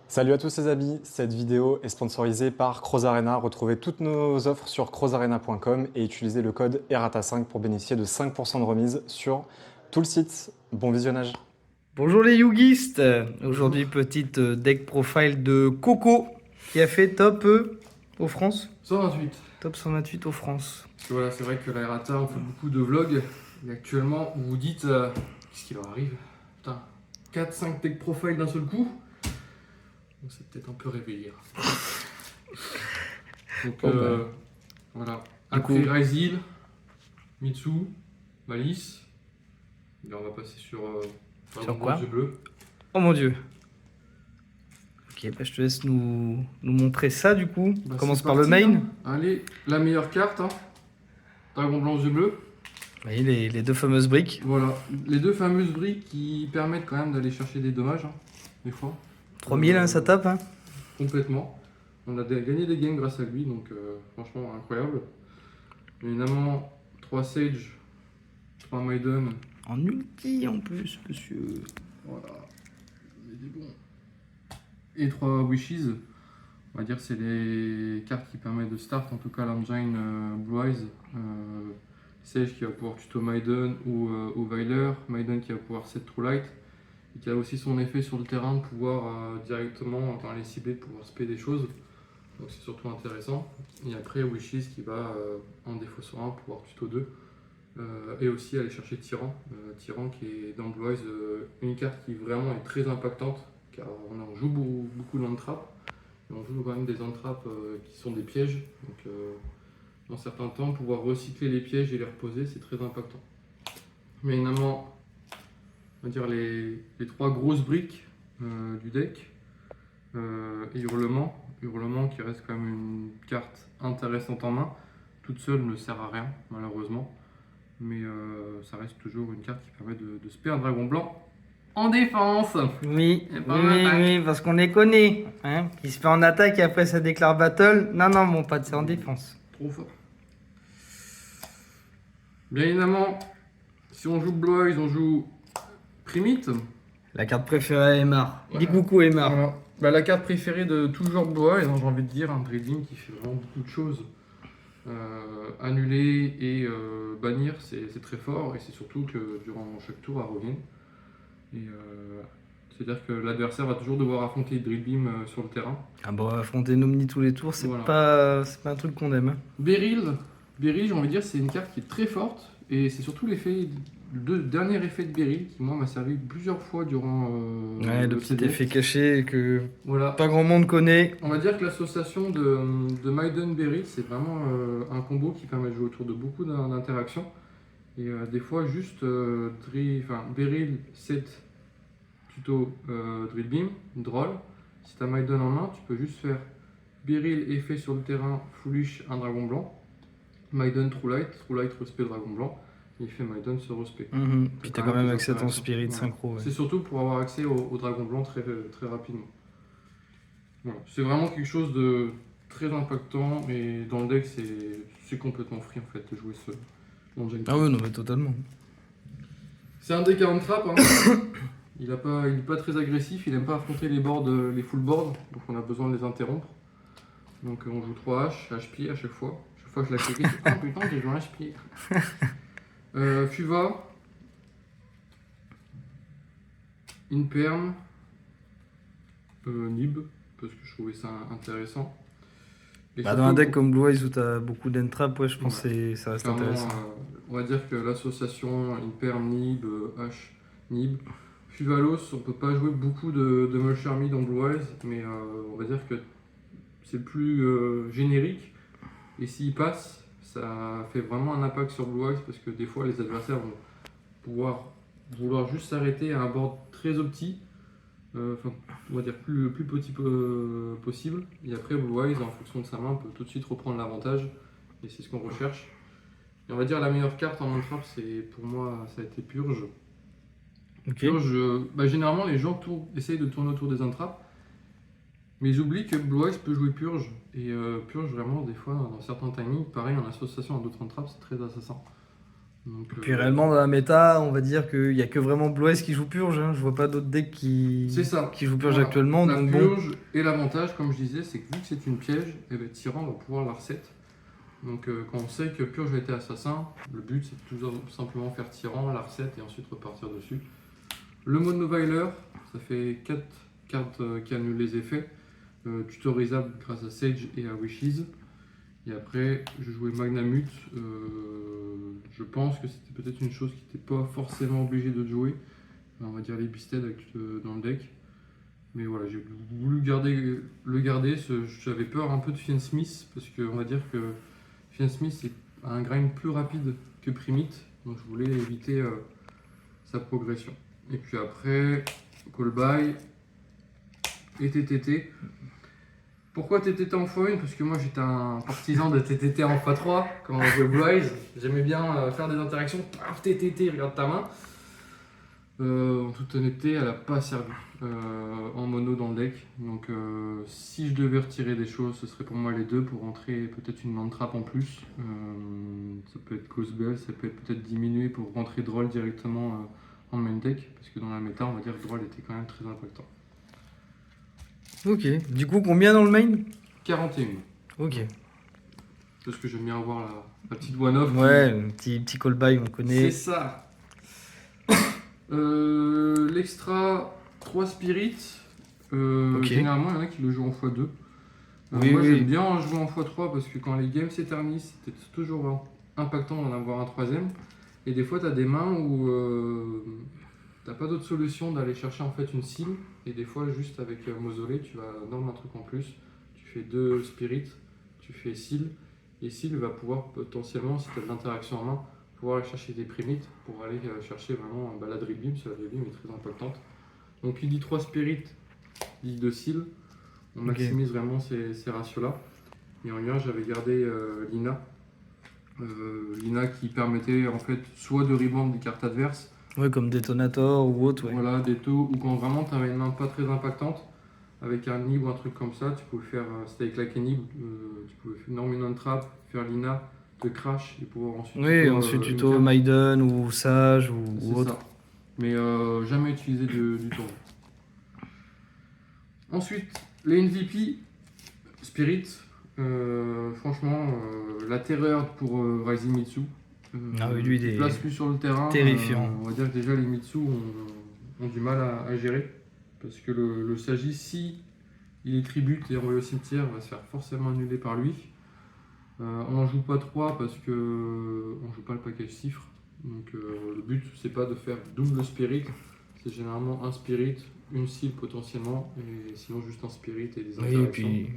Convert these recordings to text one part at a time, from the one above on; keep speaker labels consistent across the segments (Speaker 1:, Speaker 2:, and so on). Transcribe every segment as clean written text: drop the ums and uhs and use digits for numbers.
Speaker 1: Salut à tous les amis, cette vidéo est sponsorisée par Croz Arena. Retrouvez toutes nos offres sur crozarena.com et utilisez le code ERATA5 pour bénéficier de 5% de remise sur tout le site. Bon visionnage.
Speaker 2: Bonjour les yugistes.
Speaker 1: Bonjour.
Speaker 2: Aujourd'hui, petite deck profile de Coco qui a fait top aux France.
Speaker 3: 128.
Speaker 2: Top 128 aux France.
Speaker 3: Parce que voilà, c'est vrai que la Errata, on fait beaucoup de vlogs. Et actuellement, vous vous dites, qu'est-ce qui leur arrive? Putain, 4-5 tech profile d'un seul coup. Donc c'est peut-être un peu réveillé. Donc voilà.
Speaker 2: Du
Speaker 3: Après
Speaker 2: coup-
Speaker 3: Ryzil, Mitsu, Malice. Et là, on va passer sur
Speaker 2: Sur quoi?
Speaker 3: Yeux Bleus.
Speaker 2: Oh mon dieu. Ok, bah, je te laisse nous montrer ça du coup.
Speaker 3: Bah,
Speaker 2: On commence
Speaker 3: c'est
Speaker 2: par le
Speaker 3: parti,
Speaker 2: main.
Speaker 3: hein. Allez, la meilleure carte, hein. Dragon blanc aux yeux bleus.
Speaker 2: Oui, les deux fameuses briques.
Speaker 3: Voilà, les deux fameuses briques qui permettent quand même d'aller chercher des dommages, hein, des fois.
Speaker 2: 3000, hein, ça tape. Hein.
Speaker 3: Complètement. On a gagné des games grâce à lui, donc franchement incroyable. Évidemment, 3 Sage, 3 Maiden,
Speaker 2: En ulti en plus, monsieur.
Speaker 3: voilà, des bons. Et 3 Wishes. On va dire que c'est les cartes qui permettent de start, en tout cas l'engine Blue Eyes. Sage qui va pouvoir tuto Maiden ou Veiler, Maiden qui va pouvoir set True Light. Et qui a aussi son effet sur le terrain de pouvoir directement, dans les cibler, de pouvoir spé des choses. Donc c'est surtout intéressant. Et après Wishes qui va en défaut sur 1 pouvoir tuto 2. Et aussi aller chercher Tyran. Tyran qui est dans Blue Eyes une carte qui vraiment est très impactante. Car on en joue beaucoup d'entrappes. Et on joue quand même des entrappes qui sont des pièges. Donc dans certains temps, pouvoir recycler les pièges et les reposer, c'est très impactant. Mais évidemment, on va dire les 3 grosses briques du deck. Et Hurlement. Hurlement qui reste quand même une carte intéressante en main. Toute seule ne sert à rien, malheureusement. Mais ça reste toujours une carte qui permet de spare un dragon blanc en défense.
Speaker 2: Oui,
Speaker 3: Et pas en attaque.
Speaker 2: oui, parce qu'on les connaît. Hein. Il se fait en attaque et après ça déclare battle. Non, non, mon pote, c'est en défense.
Speaker 3: Trop fort. Bien évidemment, si on joue Blue Eyes, on joue Primite.
Speaker 2: La carte préférée à Aymar.
Speaker 3: Voilà.
Speaker 2: Dis coucou Aymar.
Speaker 3: Voilà. Bah, la carte préférée de toujours Blue Eyes, j'ai envie de dire, un Dreading qui fait vraiment beaucoup de choses. Annuler et bannir, c'est très fort, et c'est surtout que durant chaque tour, elle revient. C'est-à-dire que l'adversaire va toujours devoir affronter Drill Beam sur le terrain.
Speaker 2: Ah bon, affronter Nomni tous les tours, c'est
Speaker 3: Voilà.
Speaker 2: c'est pas un truc qu'on aime. Hein.
Speaker 3: Beryl, j'ai envie de dire, c'est une carte qui est très forte, et c'est surtout l'effet, le dernier effet de Beryl qui, moi, m'a servi plusieurs fois durant
Speaker 2: Ouais, le petit
Speaker 3: CDF.
Speaker 2: effet caché que
Speaker 3: Voilà.
Speaker 2: pas grand monde connaît.
Speaker 3: On va dire que l'association de Maiden Beryl, c'est vraiment un combo qui permet de jouer autour de beaucoup d'interactions. Et des fois, juste Beryl, set, tuto Drill Beam, Droll. Si tu as Maiden en main, tu peux juste faire Beryl, effet sur le terrain, Foolish, un dragon blanc. Maiden, True Light respect dragon blanc. Et il fait Maiden se respect.
Speaker 2: Puis t'as quand même
Speaker 3: des
Speaker 2: accès à ton
Speaker 3: interactions.
Speaker 2: spirit
Speaker 3: Voilà.
Speaker 2: synchro. Ouais.
Speaker 3: C'est surtout pour avoir accès au dragon blanc très rapidement. Voilà. C'est vraiment quelque chose de très impactant et dans le deck c'est complètement free en fait de jouer ce Longing.
Speaker 2: Ah ouais, non, mais totalement.
Speaker 3: C'est un deck à on-trap, hein. Il est pas très agressif, il aime pas affronter les boards, les full boards, donc on a besoin de les interrompre. Donc on joue 3 H pied à chaque fois. Chaque fois que je la clique, ah putain j'ai joué un H pied. Fuva, Inperm, Nib, parce que je trouvais ça intéressant. Et
Speaker 2: Bah, dans un
Speaker 3: surtout,
Speaker 2: deck comme Blue Eyes où t'as beaucoup d'entrap, ouais, je pense que ça reste
Speaker 3: clairement,
Speaker 2: intéressant.
Speaker 3: on va dire que l'association Imperm, Nib, H, Nib, Fuvalos, on peut pas jouer beaucoup de Mulch Army dans Blue Eyes, mais on va dire que c'est le plus générique. Et s'il passe, ça fait vraiment un impact sur Blue Eyes parce que des fois les adversaires vont vouloir juste s'arrêter à un board très opti, on va dire le plus petit possible. Et après Blue Eyes, en fonction de sa main, peut tout de suite reprendre l'avantage. Et c'est ce qu'on recherche. Et on va dire la meilleure carte en entrap, c'est pour moi, ça a été Purge.
Speaker 2: Ok.
Speaker 3: Purge, généralement les gens essayent de tourner autour des entraps, mais ils oublient que Blue Eyes peut jouer Purge. Et Purge, vraiment, des fois, dans certains timings, pareil, en association à d'autres entraps, c'est très assassin. Donc,
Speaker 2: Puis réellement dans la méta, on va dire qu'il n'y a que vraiment Blue Eyes qui joue purge. Hein. Je vois pas d'autres decks
Speaker 3: c'est ça.
Speaker 2: qui jouent purge
Speaker 3: Voilà.
Speaker 2: actuellement.
Speaker 3: La
Speaker 2: Donc bon.
Speaker 3: purge et l'avantage, comme je disais, c'est que vu que c'est une piège, et ben, Tyran va pouvoir la reset. Donc quand on sait que purge a été assassin, le but c'est toujours simplement faire Tyran, la reset et ensuite repartir dessus. Le mode Noviler, ça fait 4 cartes qui annulent les effets, tutorisables grâce à Sage et à Wishes. Et après, je jouais Magnamut. Je pense que c'était peut-être une chose qui n'était pas forcément obligé de jouer. On va dire les Beasted dans le deck. Mais voilà, j'ai voulu le garder. J'avais peur un peu de Fiend Smith parce qu'on va dire que Fiend Smith a un grind plus rapide que Primite. Donc je voulais éviter sa progression. Et puis après, Call By et TTT. Pourquoi TTT en x1? Parce que moi j'étais un partisan de TTT en x3 quand on jouait Blue Eyes. J'aimais bien faire des interactions. Paf, TTT, regarde ta main. En toute honnêteté, elle n'a pas servi en mono dans le deck. Donc si je devais retirer des choses, ce serait pour moi les deux pour rentrer peut-être une main trap en plus. Ça peut être cause bell, ça peut être peut-être diminué pour rentrer Droll directement en main deck. Parce que dans la méta, on va dire que Droll était quand même très impactant.
Speaker 2: Ok. Du coup, combien dans le main?
Speaker 3: 41.
Speaker 2: Ok.
Speaker 3: Parce que j'aime bien avoir la petite one-off.
Speaker 2: Ouais, un petit call by, on connaît.
Speaker 3: C'est ça. L'extra 3 spirits,
Speaker 2: Ok.
Speaker 3: généralement il y en a qui le jouent en x2.
Speaker 2: Oui,
Speaker 3: moi
Speaker 2: oui.
Speaker 3: j'aime bien en jouer en x3 parce que quand les games s'éternisent, c'est toujours impactant d'en avoir un troisième. Et des fois tu as des mains où t'as pas d'autre solution d'aller chercher en fait une seal. Et des fois juste avec Mausolée tu vas dans un truc en plus. Tu fais 2 spirits, tu fais seal. Et seal va pouvoir potentiellement, si tu as de l'interaction en main, pouvoir aller chercher des primites pour aller chercher vraiment la drill beam, parce que la drill beam est très impactante. Donc il dit 3 spirits, il dit 2 seal. On maximise vraiment ces ratios-là. Et en lien, j'avais gardé Lina. Lina qui permettait en fait soit de rebound des cartes adverses.
Speaker 2: Ouais, comme Detonator ou autre, ouais.
Speaker 3: Voilà, des taux, ou quand vraiment tu avais une main pas très impactante, avec un nib ou un truc comme ça, tu pouvais faire, c'était avec la Kenib, tu pouvais faire Norman Trap, faire Lina, te crash et pouvoir ensuite.
Speaker 2: Oui, ensuite tuto Maiden ou Sage ou autre.
Speaker 3: Ça. Mais jamais utilisé du tournoi. Ensuite, les MVP, Spirit, franchement, la terreur pour Rising Mitsu.
Speaker 2: Ah oui, lui, il est
Speaker 3: place plus sur le terrain.
Speaker 2: terrifiant.
Speaker 3: On va dire que déjà les Mitsu ont du mal à gérer. Parce que le Sagi, si il est tribute et envoyé au cimetière, va se faire forcément annuler par lui. On n'en joue pas 3 parce que on joue pas le package cifre. Donc le but c'est pas de faire double spirit, c'est généralement un spirit, une cible potentiellement, et sinon juste un spirit et des interactions.
Speaker 2: Oui, et puis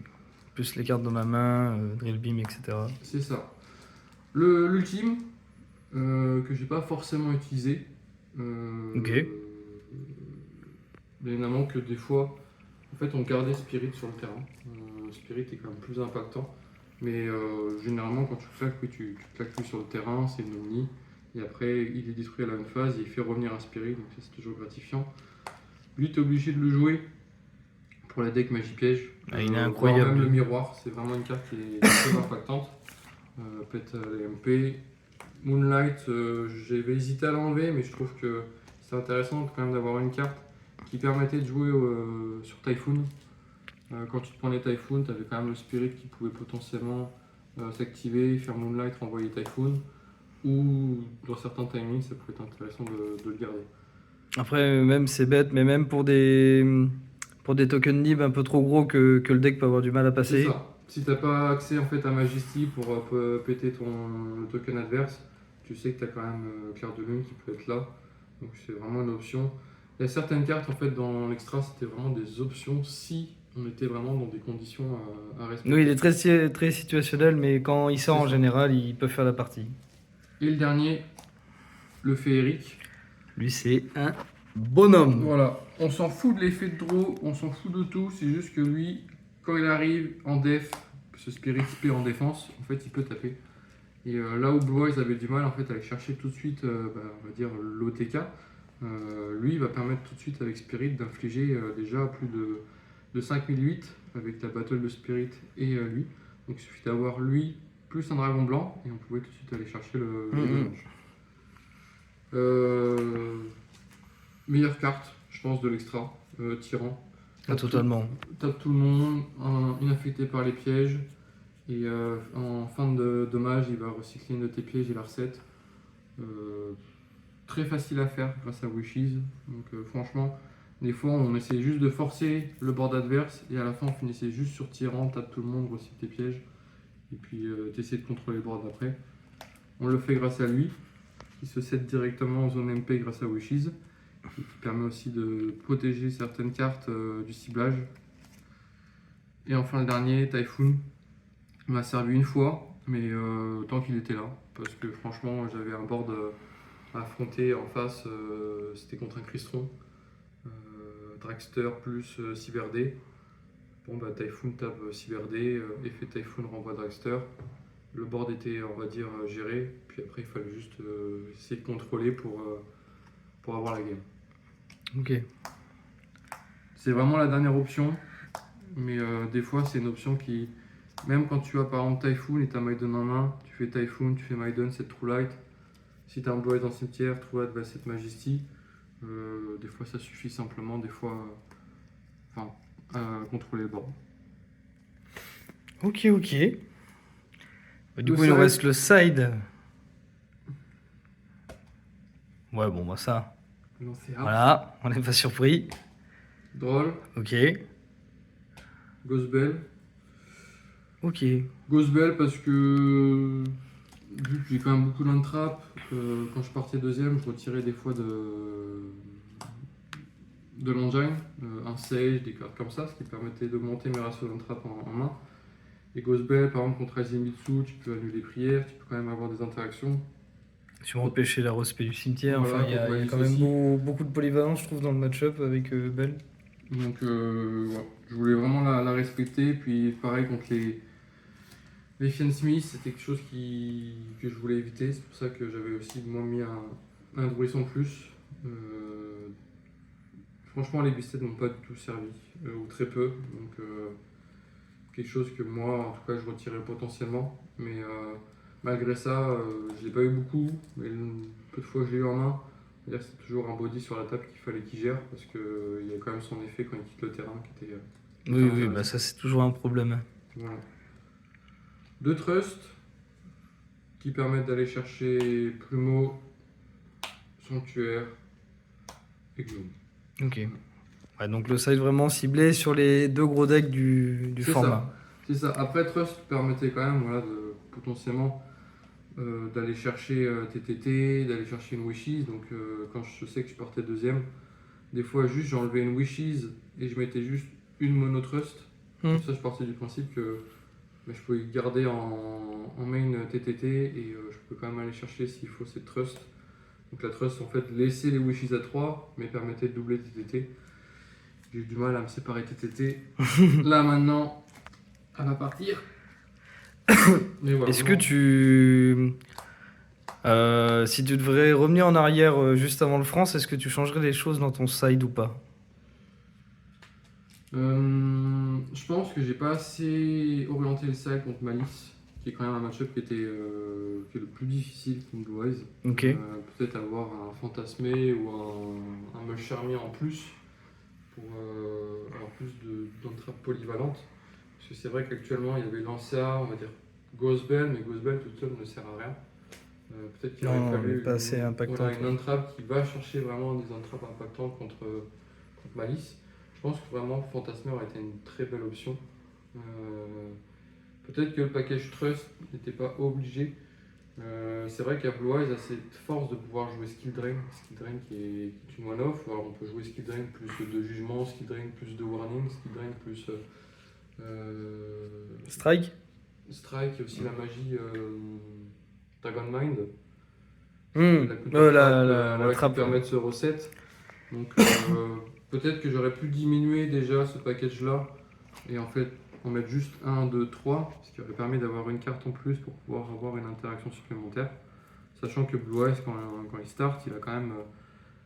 Speaker 2: plus les cartes dans la main, drill beam, etc.
Speaker 3: C'est ça. L'ultime, que j'ai pas forcément utilisé.
Speaker 2: Ok.
Speaker 3: Bien évidemment que des fois, en fait on gardait spirit sur le terrain. Spirit est quand même plus impactant. Mais généralement, quand tu claques, oui, tu claques plus sur le terrain, c'est une omni. Et après, il est détruit à la même phase et il fait revenir un spirit, donc ça, c'est toujours gratifiant. Lui, tu es obligé de le jouer pour la deck magie piège.
Speaker 2: Ah, il est incroyable.
Speaker 3: Même le miroir, c'est vraiment une carte qui est très impactante. Peut-être les MP. Moonlight, j'avais hésité à l'enlever, mais je trouve que c'est intéressant quand même d'avoir une carte qui permettait de jouer sur Typhoon. Quand tu te prenais Typhoon, tu avais quand même le Spirit qui pouvait potentiellement s'activer, faire Moonlight, renvoyer Typhoon, ou dans certains timings, ça pouvait être intéressant de le garder.
Speaker 2: Après, même c'est bête, mais même pour des tokens nib un peu trop gros que le deck peut avoir du mal à passer.
Speaker 3: C'est ça. Si tu n'as pas accès en fait, à Majesty pour péter le token adverse, tu sais que tu as quand même Clair de Lune qui peut être là. Donc c'est vraiment une option. Il y a certaines cartes en fait dans l'extra, c'était vraiment des options si on était vraiment dans des conditions à respecter.
Speaker 2: Oui, il est très situationnel, mais quand il sort en général, il peut faire la partie.
Speaker 3: Et le dernier, le féerique.
Speaker 2: Lui, c'est un bonhomme.
Speaker 3: Voilà, on s'en fout de l'effet de draw, on s'en fout de tout, c'est juste que lui, quand il arrive en def, ce Spirit SP en défense, en fait il peut taper. Et là où Blue Eyes avait du mal en fait à aller chercher tout de suite, on va dire l'OTK, lui il va permettre tout de suite avec Spirit d'infliger déjà plus de 5008 avec la battle de Spirit et lui. Donc il suffit d'avoir lui plus un dragon blanc et on pouvait tout de suite aller chercher le damage. Meilleure carte, je pense, de l'extra, tyran.
Speaker 2: Ah, totalement.
Speaker 3: Tape tout le monde, inaffecté par les pièges. Et en fin de dommage, il va recycler une de tes pièges et la recette. Très facile à faire grâce à Wishes. Donc franchement, des fois on essayait juste de forcer le board adverse et à la fin on finissait juste sur tyran, tape tout le monde, recycle tes pièges. Et puis t'essaies de contrôler le board après. On le fait grâce à lui, qui se set directement en zone MP grâce à Wishes. Et qui permet aussi de protéger certaines cartes du ciblage. Et enfin le dernier, Typhoon, m'a servi une fois, mais tant qu'il était là, parce que franchement j'avais un board à affronter en face, c'était contre un Crystron, Dragster plus Cyberdé. Bon bah Typhoon tape Cyberdé, effet Typhoon renvoie Dragster. Le board était on va dire géré, puis après il fallait juste essayer de contrôler pour avoir la game.
Speaker 2: Ok.
Speaker 3: C'est vraiment la dernière option, mais des fois c'est une option qui, même quand tu as par exemple Typhoon et tu as Maiden en main, tu fais Typhoon, tu fais Maiden, c'est True Light. Si tu as un Blue Eyes dans le cimetière, True Light va cette Majesty. Des fois ça suffit simplement, des fois à contrôler le board.
Speaker 2: Ok. Du
Speaker 3: Le
Speaker 2: coup, il nous
Speaker 3: side.
Speaker 2: reste le side. Ouais, bon, bah ça.
Speaker 3: Non, c'est hard.
Speaker 2: Voilà, on n'est pas surpris.
Speaker 3: Droll,
Speaker 2: Ok.
Speaker 3: Ghost Bell.
Speaker 2: Ok.
Speaker 3: Ghost Bell parce que vu que j'ai quand même beaucoup d'untrap, quand je partais deuxième, je retirais des fois de l'engine, un sage, des cartes comme ça, ce qui permettait d'augmenter mes ratios d'untrap en main. Et Ghost Bell, par exemple, contre Azimitsu, tu peux annuler prières, tu peux quand même avoir des interactions.
Speaker 2: Tu m'as empêché la respect du cimetière.
Speaker 3: Voilà,
Speaker 2: Enfin, il y a
Speaker 3: contre Malice
Speaker 2: quand même
Speaker 3: aussi.
Speaker 2: beaucoup de polyvalence, je trouve, dans le match-up avec Bell.
Speaker 3: Donc voilà. Je voulais vraiment la respecter. Puis pareil contre les Fian Smith, c'était quelque chose que je voulais éviter. C'est pour ça que j'avais aussi moi mis un Druis en plus. Franchement, les Beasted n'ont pas du tout servi, ou très peu. Donc quelque chose que moi, en tout cas, je retirais potentiellement. Mais malgré ça, je l'ai pas eu beaucoup. Mais peu de fois que je l'ai eu en main, c'est-à-dire que c'est toujours un body sur la table qu'il fallait qu'il gère parce qu'il y a quand même son effet quand il quitte le terrain qui était.
Speaker 2: Oui, bah ça c'est toujours un problème.
Speaker 3: Voilà. Deux trusts qui permettent d'aller chercher Plumeau, Sanctuaire et Gloom.
Speaker 2: Ok. Ouais, donc le side vraiment ciblé sur les deux gros decks du
Speaker 3: C'est
Speaker 2: format.
Speaker 3: C'est ça. Après, Trust permettait quand même potentiellement d'aller chercher TTT, d'aller chercher une Wishes. Donc quand je sais que je partais deuxième, des fois juste j'enlevais une Wishes et je mettais juste une Mono Trust. Comme ça, je partais du principe que je pouvais garder en main TTT et je peux quand même aller chercher s'il faut cette Trust. Donc la Trust en fait laissait les Wishes à 3 mais permettait de doubler TTT. J'ai eu du mal à me séparer TTT. Là maintenant, elle va partir. Mais voilà,
Speaker 2: Est-ce que si tu devrais revenir en arrière juste avant le France, est-ce que tu changerais des choses dans ton side ou pas?
Speaker 3: je pense que j'ai pas assez orienté le side contre Malice, qui est quand même un match-up qui est le plus difficile contre Blue Eyes.
Speaker 2: Ok.
Speaker 3: Peut-être avoir un Fantasmé ou un Mush Charmier en plus pour avoir plus d'entraves polyvalentes. Parce que c'est vrai qu'actuellement il y avait Lancia, on va dire Ghost Bell, mais Ghost Bell toute seule ne sert à rien. Peut-être qu'il aurait fallu
Speaker 2: pas assez impactante.
Speaker 3: une entrave qui va chercher vraiment des entraves impactantes contre Malice. Je pense que vraiment Fantasmer aurait été une très belle option. Peut-être que le package Trust n'était pas obligé. C'est vrai qu'à Blue Eyes a cette force de pouvoir jouer Skill Drain qui est une one-off. Alors on peut jouer Skill Drain plus de jugement, Skill Drain plus de warning, Skill Drain plus
Speaker 2: Strike.
Speaker 3: Strike et aussi la magie Dragon Mind.
Speaker 2: La trappe.
Speaker 3: Qui permet de se reset. Donc peut-être que j'aurais pu diminuer déjà ce package là et en fait en mettre juste 1, 2, 3, ce qui aurait permis d'avoir une carte en plus pour pouvoir avoir une interaction supplémentaire. Sachant que Blue Eyes quand il start, il a quand même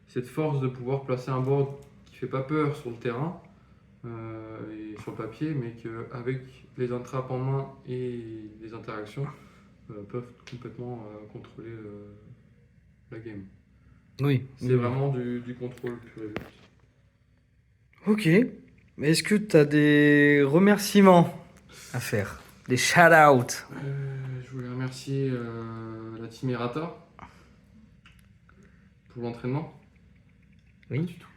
Speaker 3: cette force de pouvoir placer un board qui fait pas peur sur le terrain et sur le papier, mais qu'avec les entrappes en main et les interactions peuvent complètement contrôler la game.
Speaker 2: Oui.
Speaker 3: C'est
Speaker 2: oui.
Speaker 3: vraiment du contrôle pur et dur.
Speaker 2: Ok. Mais est-ce que tu as des remerciements à faire? Des shout-out?
Speaker 3: Je voulais remercier la team Errata pour l'entraînement.
Speaker 2: Oui.
Speaker 3: Pas du tout.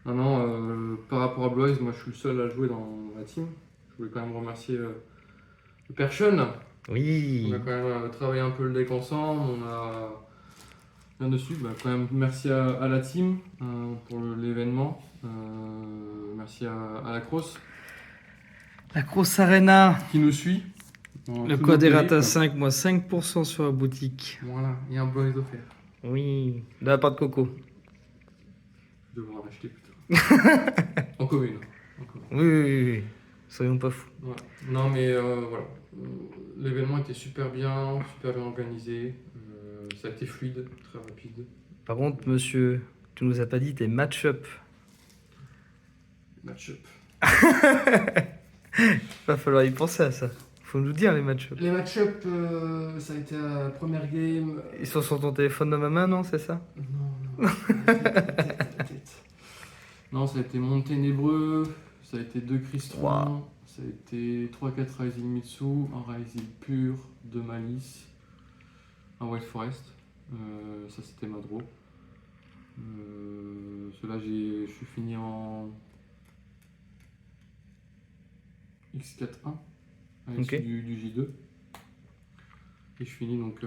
Speaker 3: Non, non, par rapport à Blue Eyes, moi je suis le seul à jouer dans la team. Je voulais quand même remercier le père Sean.
Speaker 2: Oui.
Speaker 3: On a quand même travaillé un peu le deck ensemble, on a bien dessus. Bah, quand même merci à la team pour l'événement. Merci à la Cross
Speaker 2: La Cross Arena.
Speaker 3: qui nous suit. dans
Speaker 2: Le
Speaker 3: tout
Speaker 2: code
Speaker 3: notre
Speaker 2: Errata
Speaker 3: périple.
Speaker 2: 5, moi 5% sur la boutique.
Speaker 3: Voilà, et un Blue Eyes offert.
Speaker 2: Oui. De la part de Coco.
Speaker 3: Je devrais en acheter plutôt. En commune. En commune.
Speaker 2: Oui, oui, oui, oui. Soyons pas fous.
Speaker 3: Ouais. Non mais voilà, l'événement était super bien organisé, ça a été fluide, très rapide.
Speaker 2: Par contre, monsieur, tu nous as pas dit tes match-up.
Speaker 3: Match-up.
Speaker 2: Va falloir y penser à ça. Faut nous dire les match-up.
Speaker 3: Les match-up, ça a été la première game.
Speaker 2: Ils sont sur ton téléphone de ma main, non? C'est ça?
Speaker 3: Non, la tête. Non, ça a été Monde Ténébreux, ça a été 2 Cristron,
Speaker 2: Wow.
Speaker 3: ça a été 3-4 Rising Mitsu, un Rising Pur, 2 Malice, un Wild Forest. Ça c'était ma draw. Cela je suis fini en X4-1 avec
Speaker 2: Ok.
Speaker 3: du J2. Et je finis donc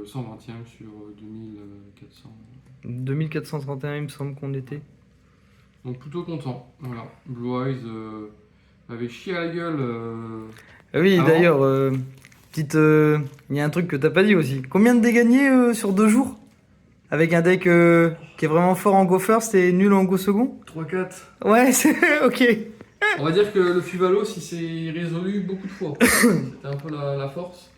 Speaker 3: 120e sur 2400.
Speaker 2: 2431, il me semble qu'on était.
Speaker 3: Donc plutôt content. Voilà. Blue Eyes avait chié à la gueule.
Speaker 2: Ah oui,
Speaker 3: Avant.
Speaker 2: d'ailleurs, petite, il y a un truc que t'as pas dit aussi. Combien de dégâts gagnés sur 2 jours? Avec un deck qui est vraiment fort en go first et nul en go second?
Speaker 3: 3-4.
Speaker 2: Ouais, c'est ok.
Speaker 3: On va dire que le Fuvalos il s'est résolu beaucoup de fois. C'était un peu la force.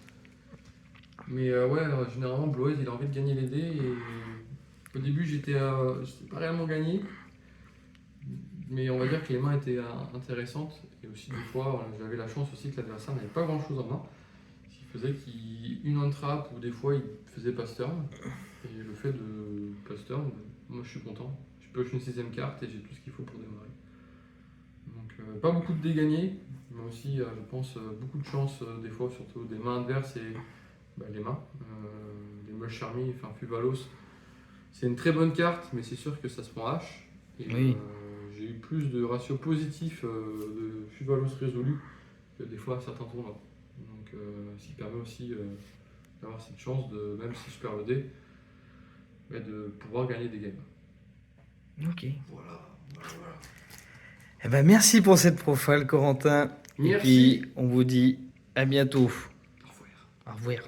Speaker 3: Mais ouais, généralement Blue Eyes il a envie de gagner les dés. Et au début j'étais pas réellement gagné. Mais on va dire que les mains étaient intéressantes. Et aussi des fois voilà, j'avais la chance aussi que l'adversaire n'avait pas grand chose en main. Ce qui faisait qu'il one trap ou des fois il faisait pass turn. Et le fait de pass turn, moi je suis content. Je pioche une 6ème carte et j'ai tout ce qu'il faut pour démarrer. Donc pas beaucoup de dés gagnés, mais aussi je pense beaucoup de chance des fois, surtout des mains adverses et les mains. Les Moche Charmy, enfin Fuvalos, c'est une très bonne carte, mais c'est sûr que ça se prend H. Et
Speaker 2: Oui.
Speaker 3: j'ai eu plus de ratio positif de Fuvalos résolu que des fois à certains tournois. Donc ce qui permet aussi d'avoir cette chance, même si je perds le dé, de pouvoir gagner des games.
Speaker 2: Ok.
Speaker 3: Voilà.
Speaker 2: Eh ben, merci pour cette profile, Corentin. Et
Speaker 3: Merci.
Speaker 2: puis, on vous dit à bientôt.
Speaker 3: Au revoir.
Speaker 2: Au revoir.